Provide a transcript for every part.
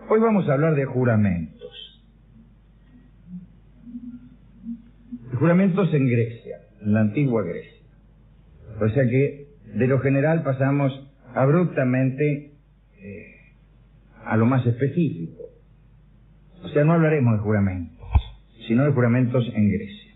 Hoy vamos a hablar de juramentos. Juramentos en Grecia, en la antigua Grecia. O sea que, de lo general, pasamos abruptamente a lo más específico. O sea, no hablaremos de juramentos, sino de juramentos en Grecia.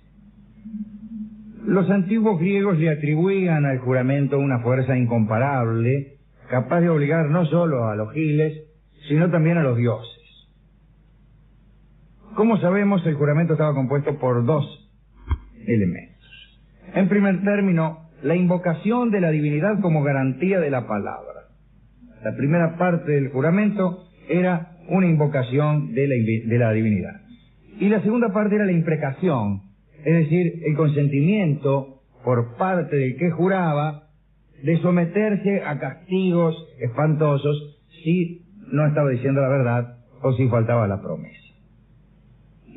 Los antiguos griegos le atribuían al juramento una fuerza incomparable, capaz de obligar no solo a los giles, sino también a los dioses. Como sabemos, el juramento estaba compuesto por dos elementos. En primer término, la invocación de la divinidad como garantía de la palabra. La primera parte del juramento era una invocación de la divinidad. Y la segunda parte era la imprecación, es decir, el consentimiento por parte del que juraba de someterse a castigos espantosos si no estaba diciendo la verdad o si faltaba la promesa.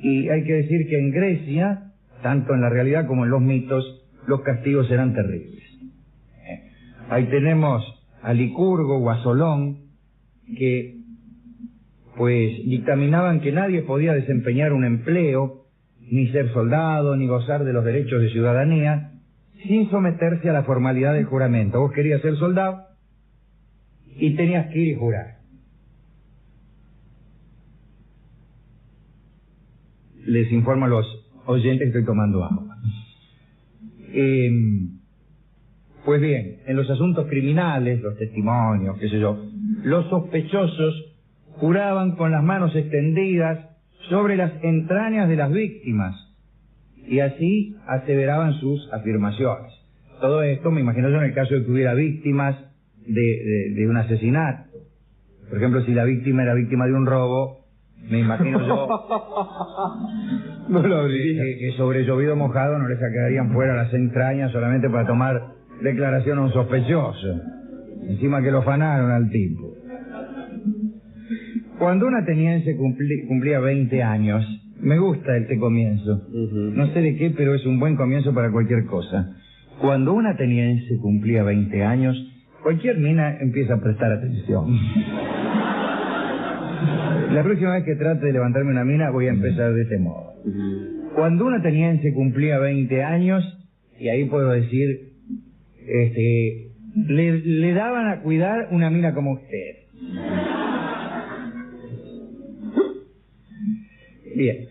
Y hay que decir que en Grecia, tanto en la realidad como en los mitos, los castigos eran terribles. Ahí tenemos a Licurgo o a Solón, que pues dictaminaban que nadie podía desempeñar un empleo, ni ser soldado, ni gozar de los derechos de ciudadanía, sin someterse a la formalidad del juramento. Vos querías ser soldado y tenías que ir y jurar. Les informo a los oyentes que estoy tomando agua. Pues bien, en los asuntos criminales, los testimonios, qué sé yo, los sospechosos juraban con las manos extendidas sobre las entrañas de las víctimas y así aseveraban sus afirmaciones. Todo esto me imagino yo en el caso de que hubiera víctimas de un asesinato. Por ejemplo, si la víctima era víctima de un robo, me imagino yo que sobre llovido mojado no le sacarían fuera las entrañas solamente para tomar declaración a un sospechoso. Encima que lo afanaron al tipo. Cuando un ateniense cumplía 20 años, me gusta este comienzo. No sé de qué, pero es un buen comienzo para cualquier cosa. Cuando un ateniense cumplía 20 años, cualquier mina empieza a prestar atención. La próxima vez que trate de levantarme una mina voy a empezar de este modo. Cuando un ateniense cumplía 20 años, y ahí puedo decir, le daban a cuidar una mina como usted. Bien.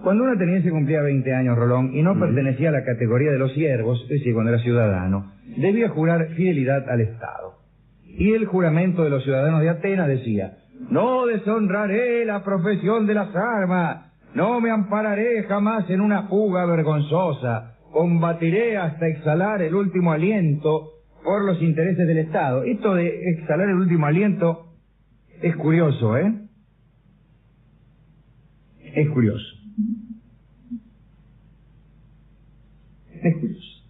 Cuando un ateniense cumplía 20 años, Rolón, y no pertenecía a la categoría de los siervos, es decir, cuando era ciudadano, debía jurar fidelidad al Estado. Y el juramento de los ciudadanos de Atenas decía: no deshonraré la profesión de las armas, no me ampararé jamás en una fuga vergonzosa, combatiré hasta exhalar el último aliento por los intereses del Estado. Esto de exhalar el último aliento es curioso, ¿eh? Es curioso. Es curioso.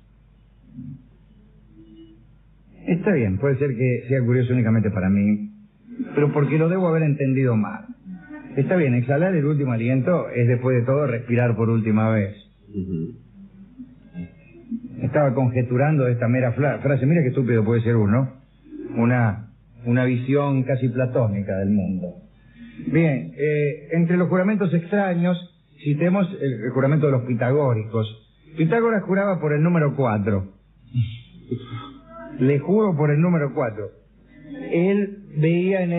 Está bien, puede ser que sea curioso únicamente para mí, pero porque lo debo haber entendido mal. Está bien, exhalar el último aliento es, después de todo, respirar por última vez. Estaba conjeturando esta mera frase. Mira qué estúpido puede ser uno. Una visión casi platónica del mundo. Bien, entre los juramentos extraños citemos el juramento de los pitagóricos. Pitágoras juraba por el número 4. Le juro por el número 4. Él veía en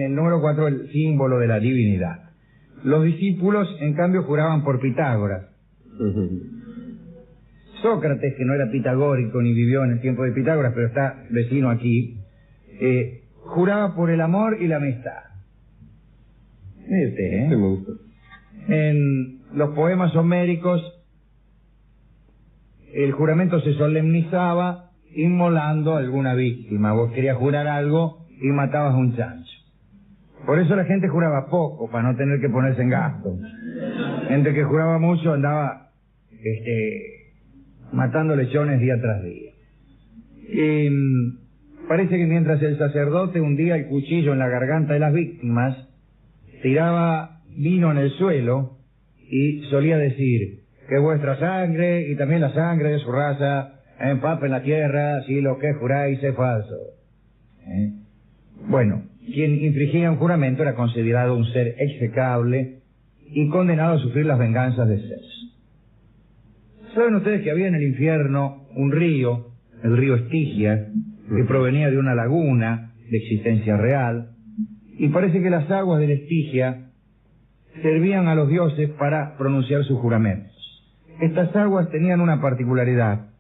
el número 4 el símbolo de la divinidad. Los discípulos, en cambio, juraban por Pitágoras. Sócrates, que no era pitagórico ni vivió en el tiempo de Pitágoras, pero está vecino aquí, juraba por el amor y la amistad. Mire usted, ¿eh? Sí, me gusta. En los poemas homéricos, el juramento se solemnizaba inmolando a alguna víctima. Vos querías jurar algo y matabas a un chancho. Por eso la gente juraba poco, para no tener que ponerse en gasto. Gente que juraba mucho andaba matando lechones día tras día. Parece que mientras el sacerdote hundía el cuchillo en la garganta de las víctimas, tiraba vino en el suelo y solía decir que vuestra sangre y también la sangre de su raza empapen la tierra si lo que juráis es falso. Bueno, quien infringía un juramento era considerado un ser execrable y condenado a sufrir las venganzas de Zeus. ¿Saben ustedes que había en el infierno un río, el río Estigia, que provenía de una laguna de existencia real? Y parece que las aguas del Estigia servían a los dioses para pronunciar sus juramentos. Estas aguas tenían una particularidad: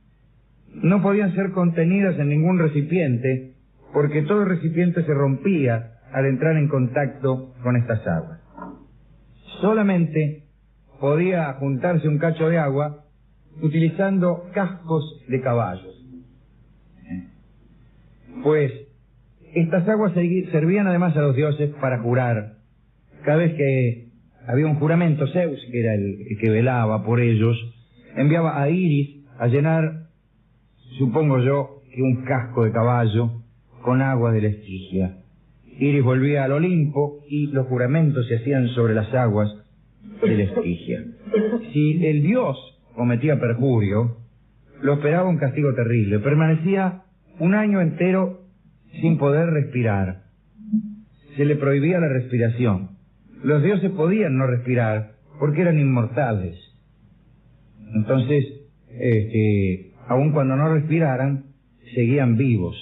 no podían ser contenidas en ningún recipiente, porque todo el recipiente se rompía al entrar en contacto con estas aguas. Solamente podía juntarse un cacho de agua utilizando cascos de caballos. Pues estas aguas servían además a los dioses para jurar. Cada vez que había un juramento, Zeus, que era el que velaba por ellos, enviaba a Iris a llenar, supongo yo, que un casco de caballo con agua del Estigia. Iris volvía al Olimpo y los juramentos se hacían sobre las aguas del Estigia. Si el dios cometía perjurio, lo esperaba un castigo terrible. Permanecía un año entero sin poder respirar. Se le prohibía la respiración. Los dioses podían no respirar porque eran inmortales. Entonces, aun cuando no respiraran, seguían vivos.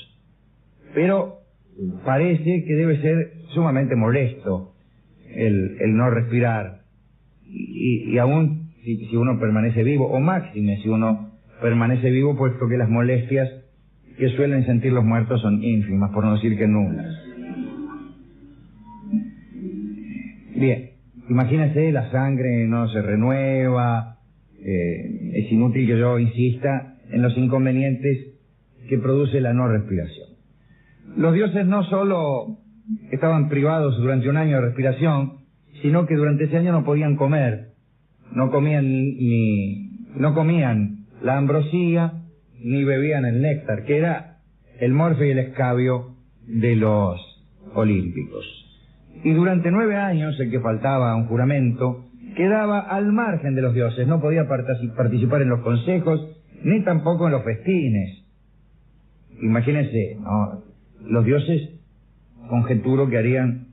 Pero parece que debe ser sumamente molesto el no respirar. Y aún si uno permanece vivo, o máxime si uno permanece vivo, puesto que las molestias que suelen sentir los muertos son ínfimas, por no decir que nulas. Bien, imagínense, la sangre no se renueva. Es inútil que yo insista en los inconvenientes que produce la no respiración. Los dioses no solo estaban privados durante un año de respiración, sino que durante ese año no podían comer. No comían la ambrosía ni bebían el néctar, que era el morfe y el escabio de los olímpicos. Y durante 9 años, el que faltaba a un juramento quedaba al margen de los dioses. No podía participar en los consejos, ni tampoco en los festines. Imagínense, ¿no? Los dioses, conjeturo que harían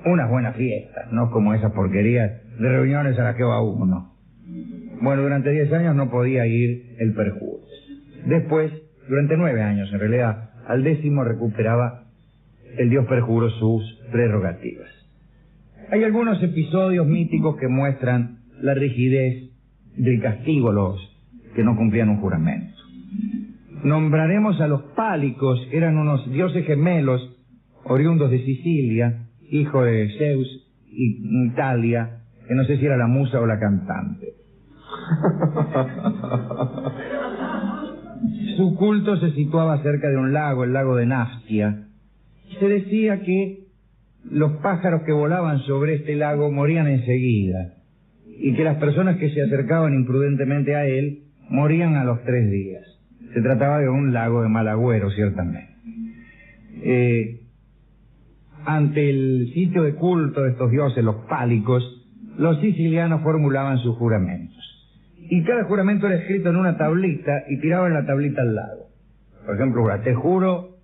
unas buenas fiestas, no como esas porquerías de reuniones a las que va uno. Bueno, durante 10 años no podía ir el perjurio. Después, durante 9 años en realidad, al 10º recuperaba el dios Perjuro sus prerrogativas. Hay algunos episodios míticos que muestran la rigidez del castigo a los que no cumplían un juramento. Nombraremos a los Pálicos, que eran unos dioses gemelos oriundos de Sicilia, hijo de Zeus y Talia, que no sé si era la musa o la cantante. Su culto se situaba cerca de un lago, el lago de Naftia. Se decía que los pájaros que volaban sobre este lago morían enseguida, y que las personas que se acercaban imprudentemente a él morían a los 3 días. Se trataba de un lago de mal agüero, ciertamente. Ante el sitio de culto de estos dioses, los Pálicos, los sicilianos formulaban sus juramentos. Y cada juramento era escrito en una tablita y tiraban la tablita al lago. Por ejemplo, te juro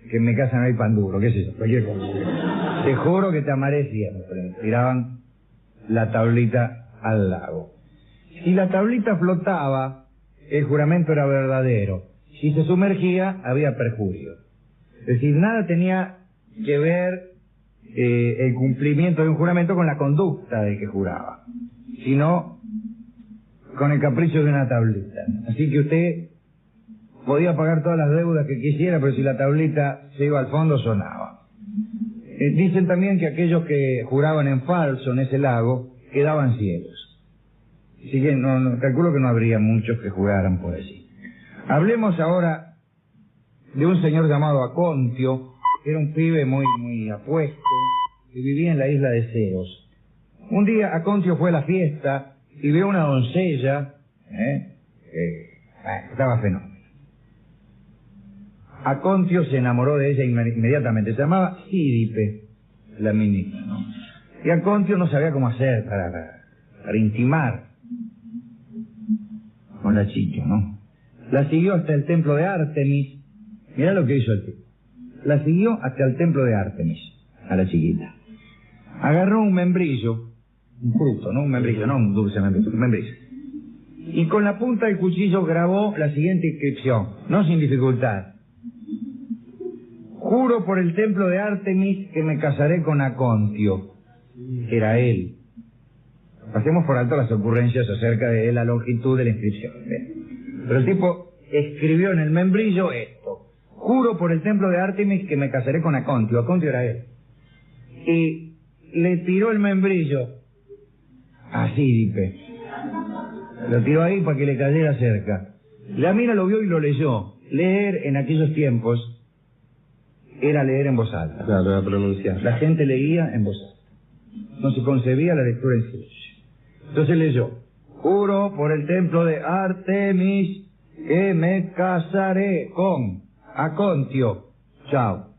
que en mi casa no hay pan duro, qué es eso, cualquier cosa. Te juro que te amaré siempre. Tiraban la tablita al lago. Si la tablita flotaba, el juramento era verdadero. Si se sumergía, había perjurio. Es decir, nada tenía que ver el cumplimiento de un juramento con la conducta del que juraba, sino con el capricho de una tablita. Así que usted podía pagar todas las deudas que quisiera, pero si la tablita se iba al fondo, sonaba. Dicen también que aquellos que juraban en falso en ese lago quedaban ciegos. Así que calculo que no habría muchos que juraran por allí. Hablemos ahora de un señor llamado Acontio, que era un pibe muy apuesto, que vivía en la isla de Ceos. Un día Acontio fue a la fiesta y vio una doncella, estaba fenómeno. Acontio se enamoró de ella inmediatamente. Se llamaba Sídipe, la ministra, ¿no? Y Acontio no sabía cómo hacer para intimar con la chica, ¿no? La siguió hasta el templo de Artemis. Mirá lo que hizo el tipo. la siguió hasta el templo de Artemis, a la chiquita. Agarró un membrillo, un fruto, no un membrillo, no un dulce membrillo, un membrillo. Y con la punta del cuchillo grabó la siguiente inscripción, no sin dificultad. Juro por el templo de Artemis que me casaré con Acontio. Era él. Pasemos por alto las ocurrencias acerca de la longitud de la inscripción. Pero el tipo escribió en el membrillo esto. Juro por el templo de Artemis que me casaré con Acontio. Acontio era él. Y le tiró el membrillo a Sídipe. Lo tiró ahí para que le cayera cerca. La mina lo vio y lo leyó. Leer en aquellos tiempos era leer en voz alta. Claro, era pronunciar. La gente leía en voz alta. No se concebía la lectura en silencio. Entonces leyó. Juro por el templo de Artemis que me casaré con Acontio. Chao.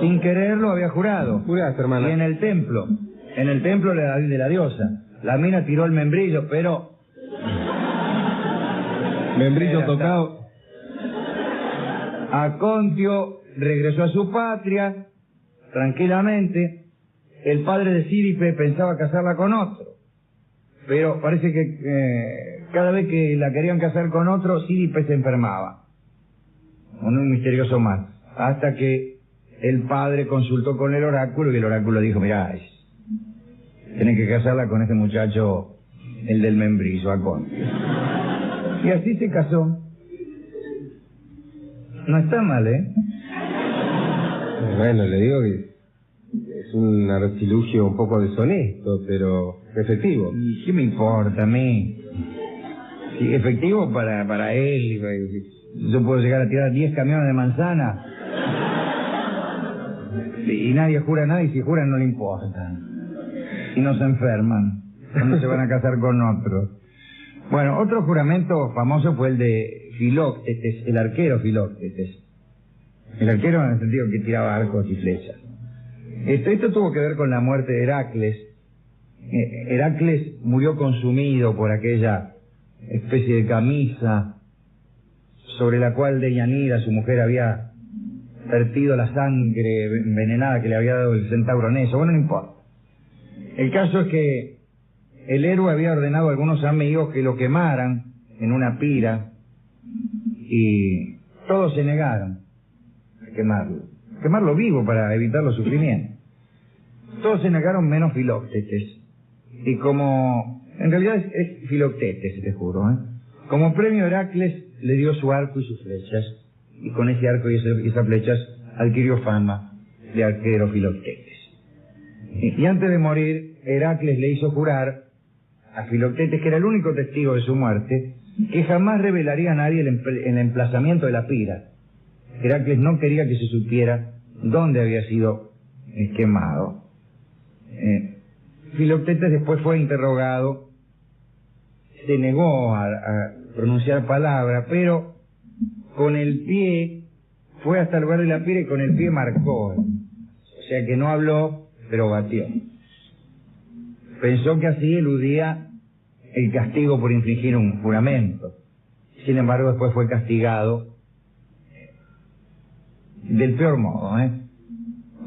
Sin quererlo había jurado. Juraste, hermana. Y en el templo de la diosa. La mina tiró el membrillo, pero... Membrillo tocado. Acontio regresó a su patria, tranquilamente. El padre de Sídipe pensaba casarla con otro. Pero parece que cada vez que la querían casar con otro, Sídipe se enfermaba. Un misterioso mal. Hasta que el padre consultó con el oráculo y el oráculo dijo, mirá, tienen que casarla con ese muchacho, el del membrillo, Acontio. Y así se casó. No está mal, ¿eh? Bueno, le digo que es un artilugio un poco deshonesto, pero efectivo. ¿Y qué me importa a mí? Sí, efectivo para él. Yo puedo llegar a tirar 10 camiones de manzana. Y nadie jura nada, y si juran no le importa. Y no se enferman cuando se van a casar con otros. Bueno, otro juramento famoso fue el de Filoctetes, el arquero Filoctetes. El arquero en el sentido que tiraba arcos y flechas. Esto tuvo que ver con la muerte de Heracles. Heracles murió consumido por aquella especie de camisa sobre la cual Deyanira, su mujer, había vertido la sangre envenenada que le había dado el centauro Neso. Bueno, no importa. El caso es que el héroe había ordenado a algunos amigos que lo quemaran en una pira y todos se negaron a quemarlo vivo para evitar los sufrimientos. Todos se negaron menos Filoctetes. Y como, en realidad es Filoctetes, te juro, como premio Heracles le dio su arco y sus flechas, y con ese arco y esas flechas adquirió fama de arquero Filoctetes. Y antes de morir, Heracles le hizo jurar a Filoctetes, que era el único testigo de su muerte, que jamás revelaría a nadie el emplazamiento de la pira. Heracles no quería que se supiera dónde había sido quemado. Filoctetes después fue interrogado, se negó a pronunciar palabra, pero con el pie fue hasta el lugar de la pira y con el pie marcó. O sea que no habló, pero batió. Pensó que así eludía el castigo por infringir un juramento. Sin embargo, después fue castigado del peor modo,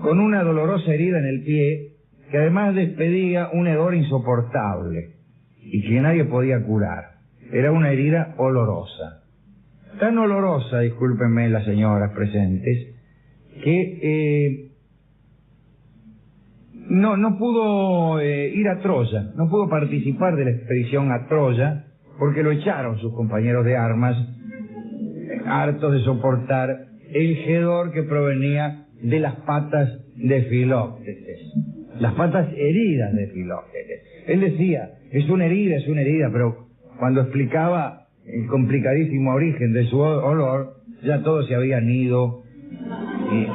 con una dolorosa herida en el pie que además despedía un hedor insoportable y que nadie podía curar. Era una herida olorosa. Tan olorosa, discúlpenme las señoras presentes, que no pudo ir a Troya, no pudo participar de la expedición a Troya, porque lo echaron sus compañeros de armas, hartos de soportar el hedor que provenía de las patas de Filoctetes, las patas heridas de Filoctetes. Él decía, es una herida, pero cuando explicaba el complicadísimo origen de su olor, ya todos se habían ido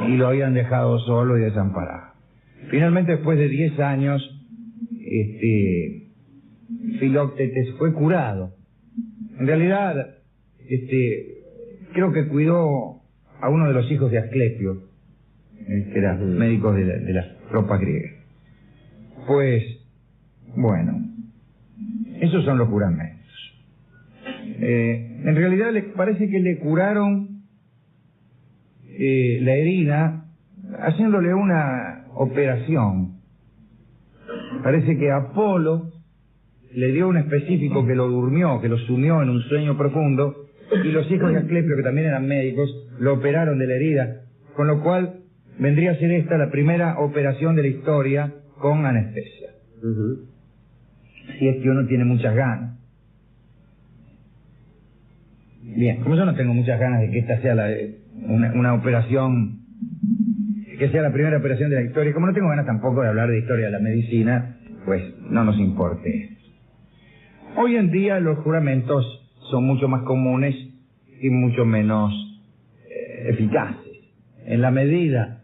y lo habían dejado solo y desamparado. Finalmente, después de 10 años, Filoctetes fue curado. En realidad, creo que cuidó a uno de los hijos de Asclepio, que eran médicos de las tropas griegas. Pues, bueno, esos son los juramentos. En realidad parece que le curaron la herida haciéndole una operación. Parece que Apolo le dio un específico que lo durmió, que lo sumió en un sueño profundo, y los hijos de Asclepio, que también eran médicos, lo operaron de la herida, con lo cual vendría a ser esta la primera operación de la historia con anestesia. Si es que uno tiene muchas ganas. Bien, como yo no tengo muchas ganas de que esta sea una operación, que sea la primera operación de la historia, como no tengo ganas tampoco de hablar de historia de la medicina, pues no nos importe. Hoy en día los juramentos son mucho más comunes y mucho menos eficaces. En la medida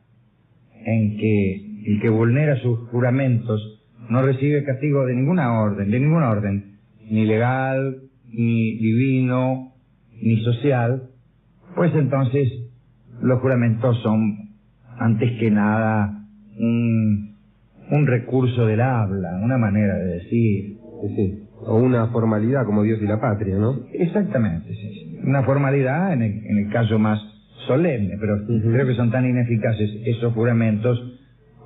en que el que vulnera sus juramentos no recibe castigo de ninguna orden, ni legal, ni divino, ni social, pues entonces los juramentos son, antes que nada, un recurso del habla, una manera de decir. Sí. O una formalidad como Dios y la patria, ¿no? Exactamente, sí. Una formalidad en el caso más solemne, pero creo que son tan ineficaces esos juramentos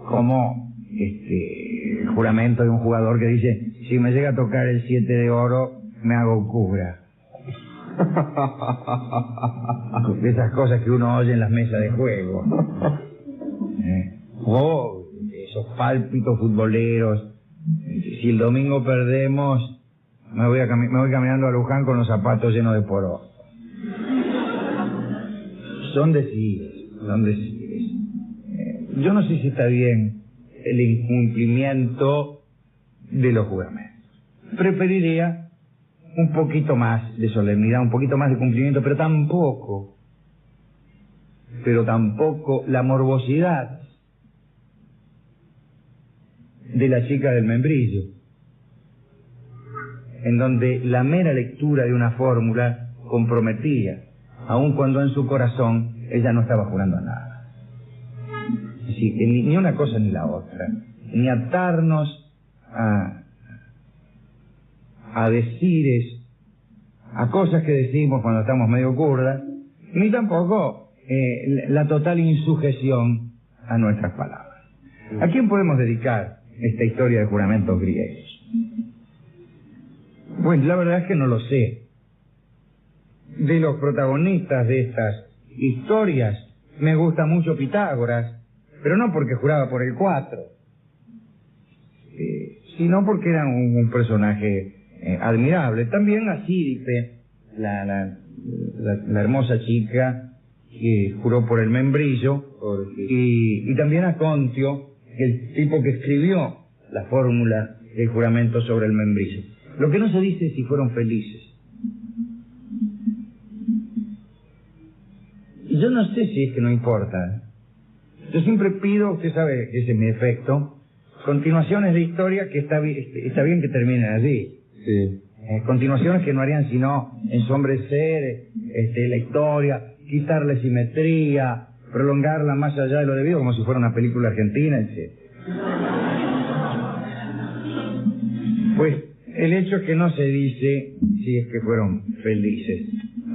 como el juramento de un jugador que dice: si me llega a tocar el 7 de oro, me hago cura. De esas cosas que uno oye en las mesas de juego. O esos pálpitos futboleros. Si el domingo perdemos, me voy caminando a Luján con los zapatos llenos de poroto. Son decires. Yo no sé si está bien el incumplimiento de los juramentos. Preferiría un poquito más de solemnidad, un poquito más de cumplimiento, pero tampoco la morbosidad de la chica del membrillo, en donde la mera lectura de una fórmula comprometía, aun cuando en su corazón ella no estaba jurando a nada. Sí, ni una cosa ni la otra, ni atarnos a decires, a cosas que decimos cuando estamos medio curdas, ni tampoco la total insujeción a nuestras palabras. ¿A quién podemos dedicar esta historia de juramentos griegos? Pues la verdad es que no lo sé. De los protagonistas de estas historias me gusta mucho Pitágoras, pero no porque juraba por el 4, sino porque era un personaje admirable. También a Síripe, la hermosa chica que juró por el membrillo, y también a Contio, el tipo que escribió la fórmula del juramento sobre el membrillo. Lo que no se dice es si fueron felices. Y yo no sé si es que no importa. Yo siempre pido, usted sabe que ese es mi defecto, continuaciones de historia que está bien que terminen allí. Sí. Continuaciones que no harían sino ensombrecer la historia, quitarle simetría, prolongarla más allá de lo debido, como si fuera una película argentina, etc. Pues el hecho es que no se dice si es que fueron felices.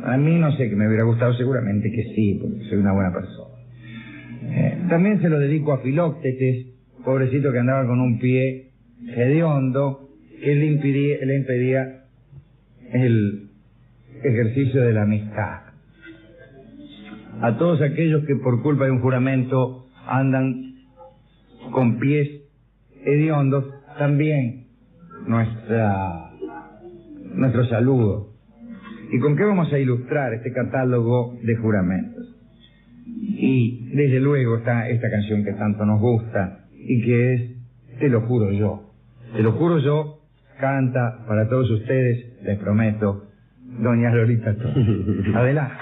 A mí no sé, que me hubiera gustado seguramente que sí, porque soy una buena persona. También se lo dedico a Filóctetes, pobrecito que andaba con un pie hediondo, que le impedía el ejercicio de la amistad. A todos aquellos que por culpa de un juramento andan con pies hediondos, también nuestro saludo. ¿Y con qué vamos a ilustrar este catálogo de juramentos? Y desde luego está esta canción que tanto nos gusta y que es Te lo juro yo. Te lo juro yo, canta para todos ustedes, les prometo, doña Lolita Torres. Adelante.